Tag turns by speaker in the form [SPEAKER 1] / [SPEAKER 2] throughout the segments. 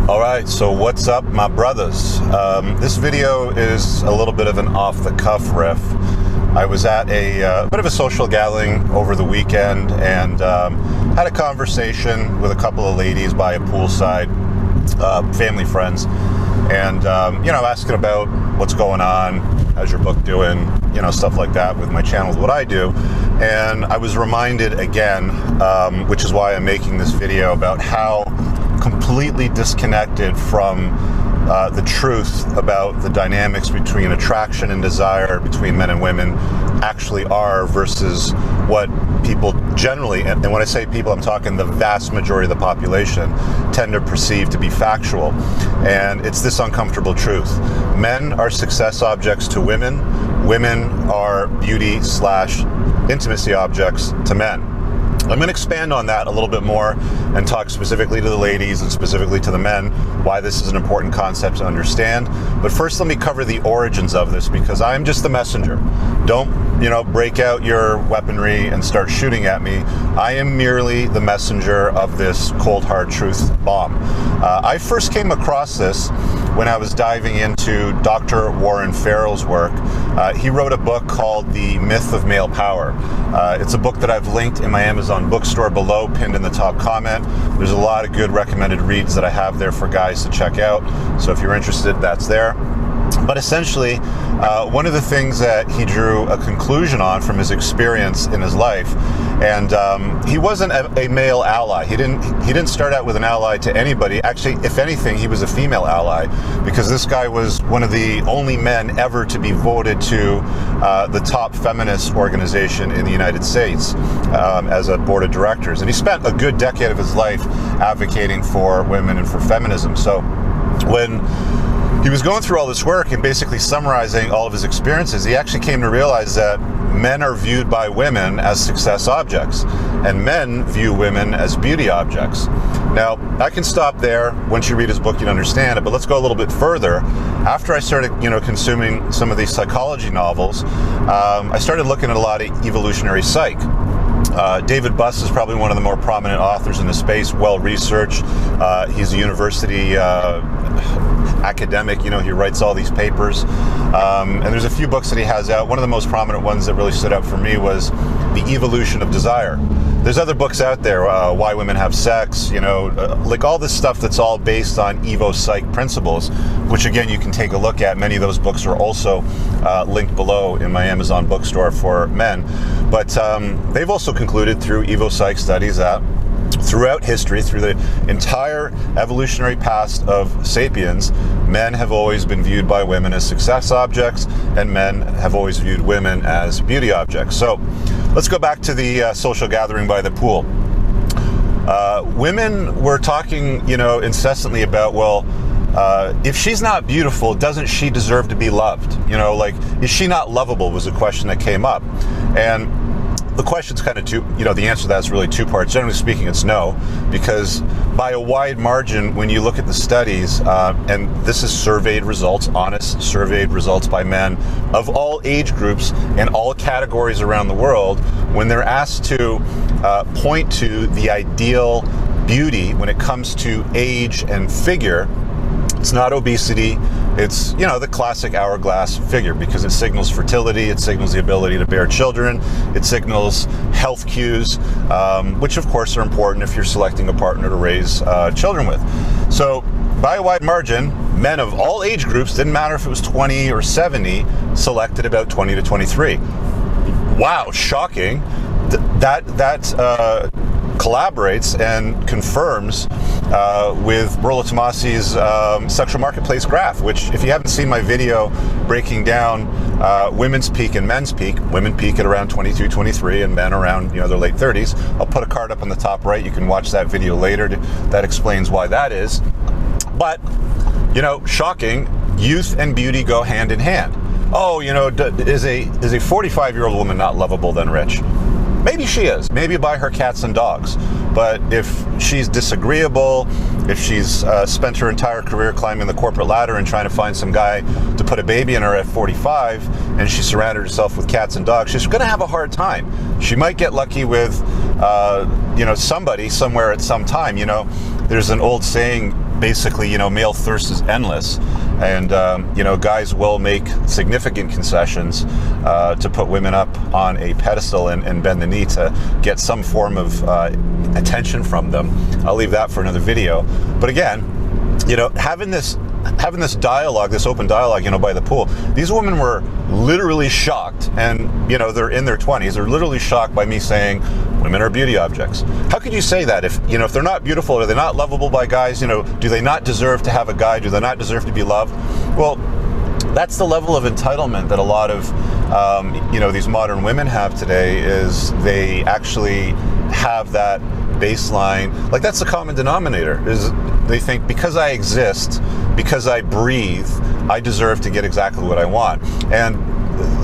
[SPEAKER 1] All right, so what's up, my brothers? This video is a little bit of an off-the-cuff riff. I was at a bit of a social gathering over the weekend and had a conversation with a couple of ladies by a poolside, family friends, and asking about what's going on, how's your book doing, stuff like that with my channel, what I do. And I was reminded again, which is why I'm making this video, about how completely disconnected from the truth about the dynamics between attraction and desire between men and women actually are versus what people generally, and when I say people, I'm talking the vast majority of the population, tend to perceive to be factual. And it's this uncomfortable truth. Men are success objects to women. Women are beauty/intimacy objects to men. I'm going to expand on that a little bit more and talk specifically to the ladies and specifically to the men, why this is an important concept to understand. But first, let me cover the origins of this, because I'm just the messenger. Don't, break out your weaponry and start shooting at me. I am merely the messenger of this cold hard truth bomb. I first came across this when I was diving into Dr. Warren Farrell's work. He wrote a book called The Myth of Male Power. It's a book that I've linked in my Amazon bookstore below, pinned in the top comment. There's a lot of good recommended reads that I have there for guys to check out. So if you're interested, that's there. But essentially, one of the things that he drew a conclusion on from his experience in his life, and he wasn't a male ally. He didn't start out with an ally to anybody. Actually, if anything, he was a female ally, because this guy was one of the only men ever to be voted to the top feminist organization in the United States as a board of directors. And he spent a good decade of his life advocating for women and for feminism. So when he was going through all this work and basically summarizing all of his experiences, he actually came to realize that men are viewed by women as success objects, and men view women as beauty objects. Now, I can stop there. Once you read his book, you'd understand it, but let's go a little bit further. After I started, consuming some of these psychology novels, I started looking at a lot of evolutionary psych. David Buss is probably one of the more prominent authors in the space, well-researched. He's a university academic, he writes all these papers. And there's a few books that he has out. One of the most prominent ones that really stood out for me was The Evolution of Desire. There's other books out there, Why Women Have Sex, like all this stuff that's all based on Evo Psych principles, which again, you can take a look at. Many of those books are also linked below in my Amazon bookstore for men. But they've also concluded through Evo Psych studies that throughout history, through the entire evolutionary past of sapiens, men have always been viewed by women as success objects, and men have always viewed women as beauty objects. So let's go back to the social gathering by the pool. Women were talking, incessantly about, well, if she's not beautiful, doesn't she deserve to be loved? Is she not lovable, was a question that came up. And the question's kind of the answer to that is really two parts. Generally speaking, it's no, because by a wide margin, when you look at the studies, and this is surveyed results, honest surveyed results by men of all age groups and all categories around the world, when they're asked to point to the ideal beauty when it comes to age and figure, it's not obesity. It's, the classic hourglass figure, because it signals fertility, it signals the ability to bear children, it signals health cues, which of course are important if you're selecting a partner to raise children with. So by a wide margin, men of all age groups, didn't matter if it was 20 or 70, selected about 20 to 23. Wow, shocking. That collaborates and confirms with Rollo Tomasi's sexual marketplace graph, which, if you haven't seen my video breaking down women's peak and men's peak, women peak at around 22, 23, and men around their late 30s. I'll put a card up on the top right. You can watch that video later. That explains why that is. But, shocking, youth and beauty go hand in hand. Oh, is a 45-year-old woman not lovable then, Rich? Maybe she is. Maybe by her cats and dogs. But if she's disagreeable, if she's spent her entire career climbing the corporate ladder and trying to find some guy to put a baby in her at 45, and she surrounded herself with cats and dogs, she's going to have a hard time. She might get lucky with, somebody somewhere at some time. There's an old saying basically, male thirst is endless, and guys will make significant concessions to put women up on a pedestal and bend the knee to get some form of attention from them. I'll leave that for another video. But again, having this dialogue, this open dialogue, by the pool, these women were literally shocked, and they're in their 20s. They're literally shocked by me saying women are beauty objects. How could you say that if they're not beautiful? Are they not lovable by guys? Do they not deserve to have a guy? Do they not deserve to be loved? Well, that's the level of entitlement that a lot of these modern women have today. Is they actually have that baseline, like that's the common denominator, is they think because I exist, because I breathe, I deserve to get exactly what I want. And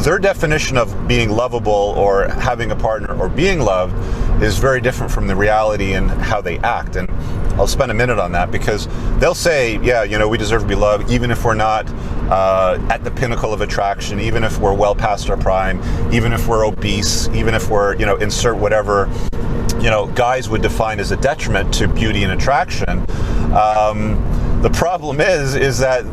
[SPEAKER 1] their definition of being lovable or having a partner or being loved is very different from the reality and how they act. And I'll spend a minute on that, because they'll say, yeah, we deserve to be loved, even if we're not at the pinnacle of attraction, even if we're well past our prime, even if we're obese, even if we're, insert whatever, guys would define as a detriment to beauty and attraction. The problem is that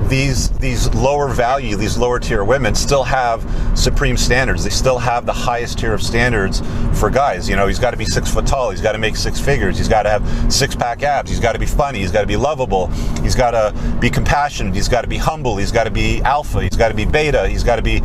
[SPEAKER 1] these lower value, these lower tier women still have supreme standards. They still have the highest tier of standards for guys. He's got to be 6 foot tall. He's got to make 6 figures. He's got to have 6-pack abs. He's got to be funny. He's got to be lovable. He's got to be compassionate. He's got to be humble. He's got to be alpha. He's got to be beta. He's got to be,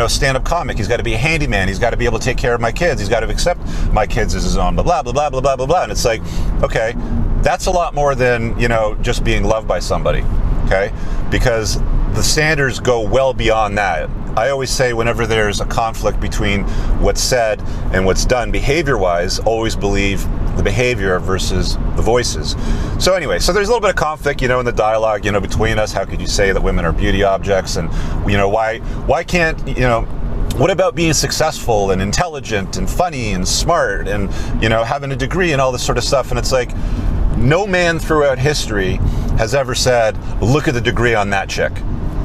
[SPEAKER 1] stand-up comic. He's got to be a handyman. He's got to be able to take care of my kids. He's got to accept my kids as his own, blah, blah, blah, blah, blah, blah, blah, blah. And it's like, okay, that's a lot more than, just being loved by somebody. Okay, because the standards go well beyond that. I always say whenever there's a conflict between what's said and what's done behavior-wise, always believe the behavior versus the voices. So anyway, so there's a little bit of conflict, in the dialogue, between us. How could you say that women are beauty objects? And, why can't, what about being successful and intelligent and funny and smart and, having a degree and all this sort of stuff? And it's like, no man throughout history has ever said, look at the degree on that chick.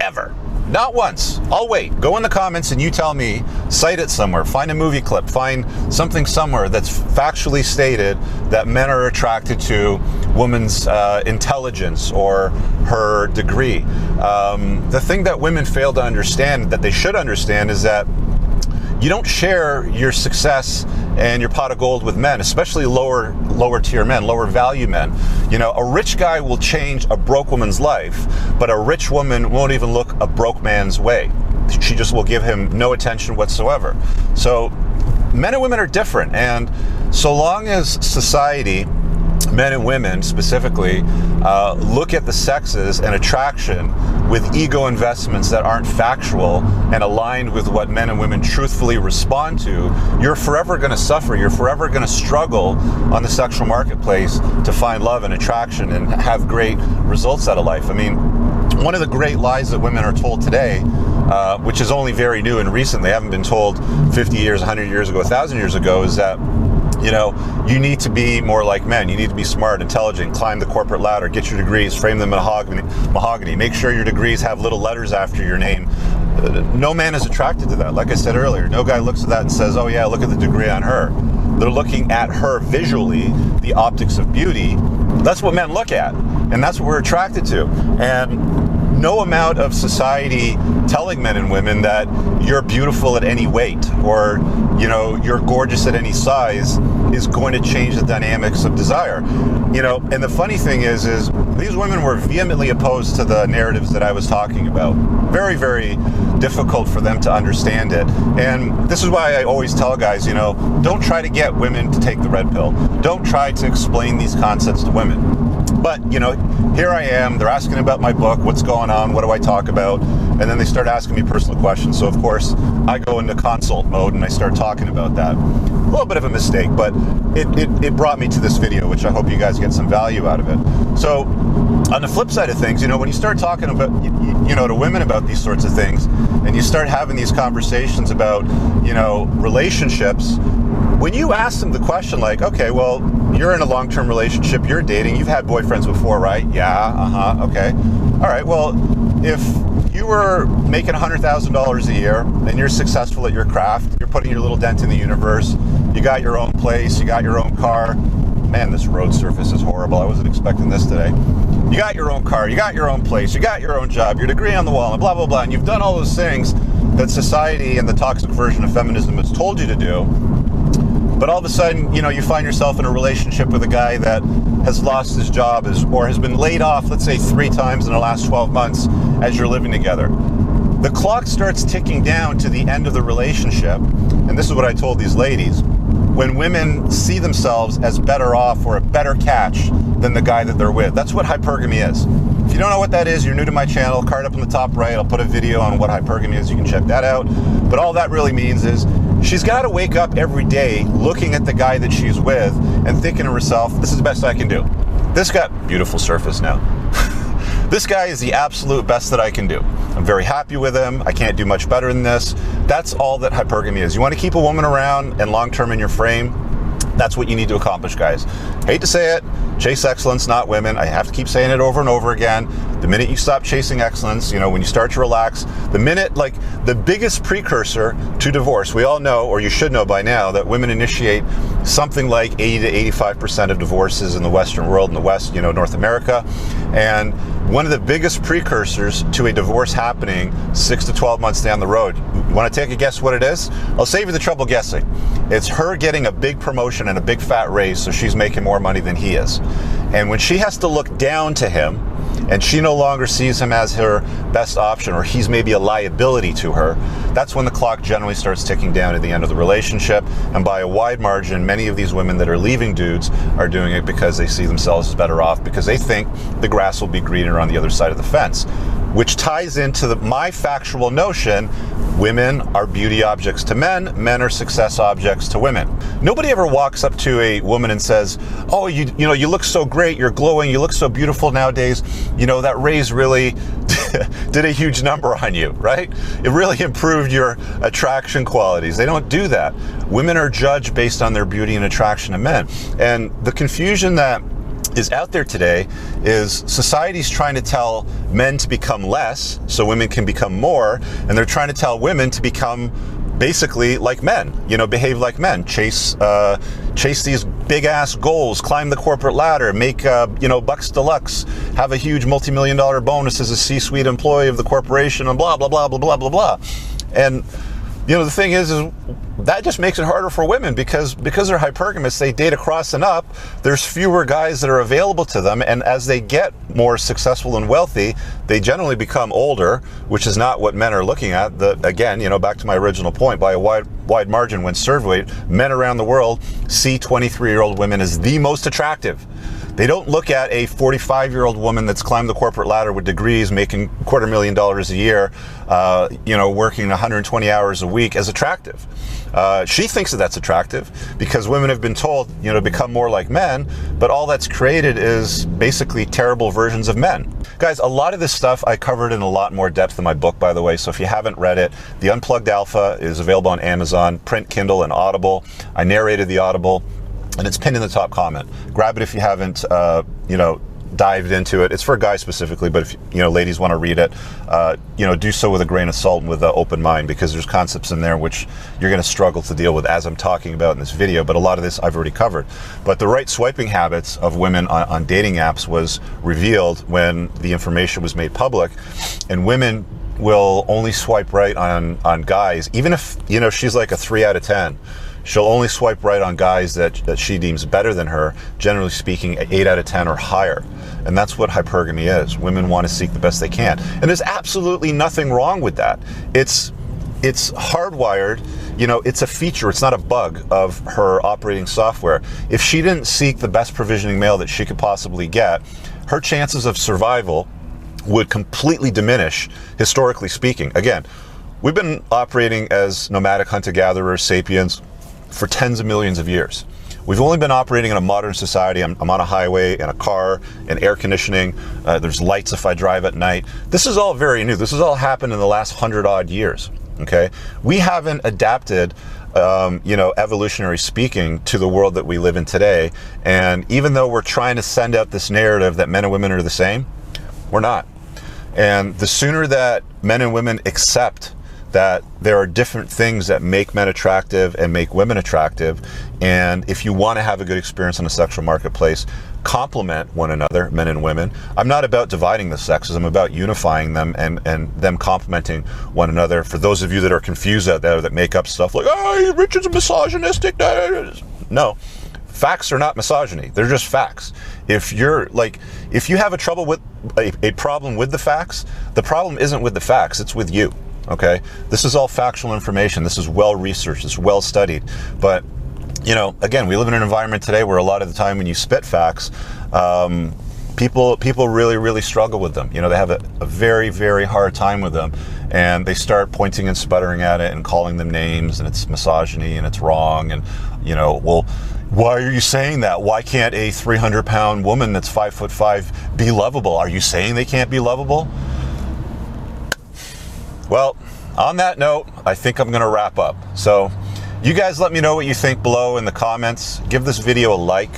[SPEAKER 1] Ever. Not once. I'll wait. Go in the comments and you tell me, cite it somewhere, find a movie clip, find something somewhere that's factually stated that men are attracted to woman's intelligence or her degree. The thing that women fail to understand, that they should understand, is that you don't share your success and your pot of gold with men, especially lower tier men, lower value men. A rich guy will change a broke woman's life, but a rich woman won't even look a broke man's way. She just will give him no attention whatsoever. So men and women are different, and so long as society, men and women specifically, look at the sexes and attraction with ego investments that aren't factual and aligned with what men and women truthfully respond to, you're forever going to suffer. You're forever going to struggle on the sexual marketplace to find love and attraction and have great results out of life. I mean, one of the great lies that women are told today, which is only very new and recent, they haven't been told 50 years, 100 years ago, 1,000 years ago, is that you need to be more like men. You need to be smart, intelligent, climb the corporate ladder, get your degrees, frame them in mahogany. Make sure your degrees have little letters after your name. No man is attracted to that. Like I said earlier, no guy looks at that and says, oh yeah, look at the degree on her. They're looking at her visually, the optics of beauty. That's what men look at, and that's what we're attracted to. And no amount of society telling men and women that you're beautiful at any weight or you're gorgeous at any size is going to change the dynamics of desire. And the funny thing is these women were vehemently opposed to the narratives that I was talking about. Very, very difficult for them to understand it. And this is why I always tell guys, don't try to get women to take the red pill. Don't try to explain these concepts to women. But, here I am, they're asking about my book, what's going on, what do I talk about? And then they start asking me personal questions. So, of course, I go into consult mode and I start talking about that. A little bit of a mistake, but it brought me to this video, which I hope you guys get some value out of it. So, on the flip side of things, when you start talking about, to women about these sorts of things, and you start having these conversations about, relationships, when you ask them the question like, okay, well, you're in a long-term relationship, you're dating, you've had boyfriends before, right? Yeah, okay. All right, well, if you were making $100,000 a year and you're successful at your craft, you're putting your little dent in the universe, you got your own place, you got your own car. Man, this road surface is horrible. I wasn't expecting this today. You got your own car, you got your own place, you got your own job, your degree on the wall, and blah, blah, blah, and you've done all those things that society and the toxic version of feminism has told you to do. But all of a sudden, you find yourself in a relationship with a guy that has lost his job or has been laid off, let's say 3 times in the last 12 months as you're living together. The clock starts ticking down to the end of the relationship, and this is what I told these ladies. When women see themselves as better off or a better catch than the guy that they're with. That's what hypergamy is. If you don't know what that is, you're new to my channel, card up in the top right, I'll put a video on what hypergamy is, you can check that out. But all that really means is she's got to wake up every day looking at the guy that she's with and thinking to herself, this is the best I can do. This guy, beautiful surface now. This guy is the absolute best that I can do. I'm very happy with him. I can't do much better than this. That's all that hypergamy is. You want to keep a woman around and long-term in your frame, that's what you need to accomplish, guys. Hate to say it, chase excellence, not women. I have to keep saying it over and over again. The minute you stop chasing excellence, when you start to relax, the biggest precursor to divorce, we all know, or you should know by now, that women initiate something like 80 to 85% of divorces in the Western world, in the West, North America. And one of the biggest precursors to a divorce happening 6 to 12 months down the road, you want to take a guess what it is? I'll save you the trouble guessing. It's her getting a big promotion and a big fat raise, so she's making more money than he is. And when she has to look down to him, and she no longer sees him as her best option, or he's maybe a liability to her, that's when the clock generally starts ticking down at the end of the relationship. And by a wide margin, many of these women that are leaving dudes are doing it because they see themselves as better off, because they think the grass will be greener on the other side of the fence, which ties into my factual notion: women are beauty objects to men, men are success objects to women. Nobody ever walks up to a woman and says, oh, you look so great, you're glowing, you look so beautiful nowadays, that raise really did a huge number on you, right? It really improved your attraction qualities. They don't do that. Women are judged based on their beauty and attraction to men. And the confusion that is out there today is society's trying to tell men to become less so women can become more, and they're trying to tell women to become basically like men, behave like men, chase these big ass goals, climb the corporate ladder, make bucks deluxe, have a huge multi-million-dollar bonus as a C-suite employee of the corporation, and blah blah blah blah blah blah blah. And the thing is that just makes it harder for women because they're hypergamous. They date across and up. There's fewer guys that are available to them, and as they get more successful and wealthy, they generally become older, which is not what men are looking at. Again, back to my original point, by a wide margin, when surveyed, men around the world see 23-year-old women as the most attractive. They don't look at a 45-year-old woman that's climbed the corporate ladder with degrees, making $250,000 a year, working 120 hours a week as attractive. She thinks that that's attractive because women have been told, to become more like men, but all that's created is basically terrible versions of men. Guys, a lot of this stuff I covered in a lot more depth in my book, by the way, so if you haven't read it, The Unplugged Alpha is available on Amazon, print, Kindle, and Audible. I narrated the Audible, and it's pinned in the top comment. Grab it if you haven't, dived into it. It's for guys specifically, but if ladies want to read it, do so with a grain of salt and with an open mind, because there's concepts in there which you're going to struggle to deal with as I'm talking about in this video. But a lot of this I've already covered. But the right swiping habits of women on dating apps was revealed when the information was made public, and women will only swipe right on guys, even if she's like a 3 out of 10. She'll only swipe right on guys that she deems better than her, generally speaking, 8 out of 10 or higher. And that's what hypergamy is. Women want to seek the best they can. And there's absolutely nothing wrong with that. It's hardwired, it's a feature, it's not a bug of her operating software. If she didn't seek the best provisioning male that she could possibly get, her chances of survival would completely diminish, historically speaking. Again, we've been operating as nomadic hunter-gatherers, sapiens, for tens of millions of years. We've only been operating in a modern society. I'm on a highway, in a car, in air conditioning. There's lights if I drive at night. This is all very new. This has all happened in the last 100-odd years, okay? We haven't adapted, evolutionary speaking, to the world that we live in today. And even though we're trying to send out this narrative that men and women are the same, we're not. And the sooner that men and women accept that there are different things that make men attractive and make women attractive, and if you want to have a good experience in the sexual marketplace, complement one another, men and women. I'm not about dividing the sexes. I'm about unifying them and them complementing one another. For those of you that are confused out there that make up stuff like, oh, Richard's misogynistic. No, facts are not misogyny. They're just facts. If you have a problem with the facts, the problem isn't with the facts, it's with you. Okay, this is all factual information. This is well researched. It's well studied. But again, we live in an environment today where a lot of the time when you spit facts, people really struggle with them. They have a very, very hard time with them, and they start pointing and sputtering at it and calling them names, and it's misogyny and it's wrong. And well, why are you saying that? Why can't a 300-pound woman that's 5'5" be lovable? Are you saying they can't be lovable? Well, on that note, I think I'm going to wrap up. So you guys let me know what you think below in the comments. Give this video a like,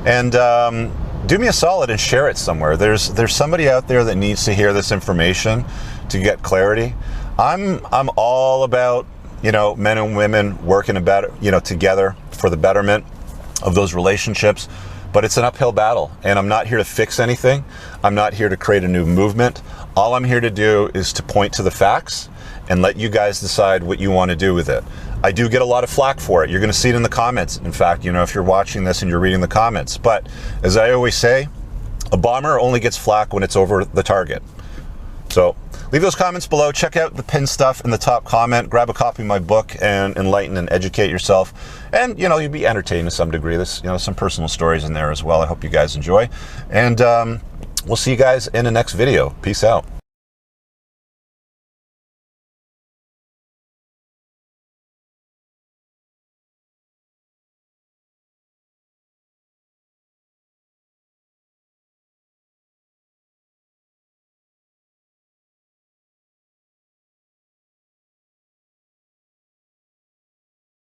[SPEAKER 1] and do me a solid and share it somewhere. There's somebody out there that needs to hear this information to get clarity. I'm all about men and women working together for the betterment of those relationships, but it's an uphill battle, and I'm not here to fix anything. I'm not here to create a new movement. All I'm here to do is to point to the facts and let you guys decide what you want to do with it. I do get a lot of flack for it. You're going to see it in the comments. In fact, if you're watching this and you're reading the comments. But as I always say, a bomber only gets flack when it's over the target. So leave those comments below. Check out the pinned stuff in the top comment. Grab a copy of my book and enlighten and educate yourself. And, you'll be entertained to some degree. There's, some personal stories in there as well. I hope you guys enjoy. And we'll see you guys in the next video. Peace out.